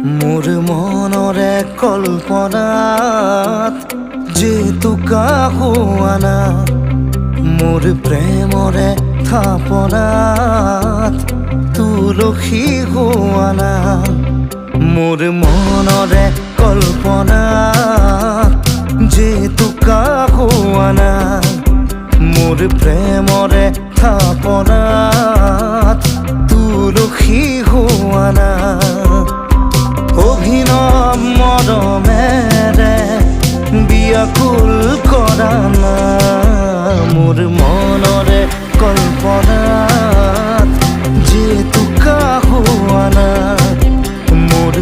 মোৰ মনৰে কল্পনাত যেতুকা হোৱানা মোৰ প্ৰেমৰে থাপনাত তুলসী হোৱানা মোৰ মনৰে কল্পনাত যেতুকা হোৱানা মোৰ প্ৰেমৰে থাপনাত তুলসী হোৱানা অভিনৱ মৰমেৰে বিয়াকুল কৰা না মোৰ মনৰে কল্পনাত যেতুকা হোৱানা মোৰ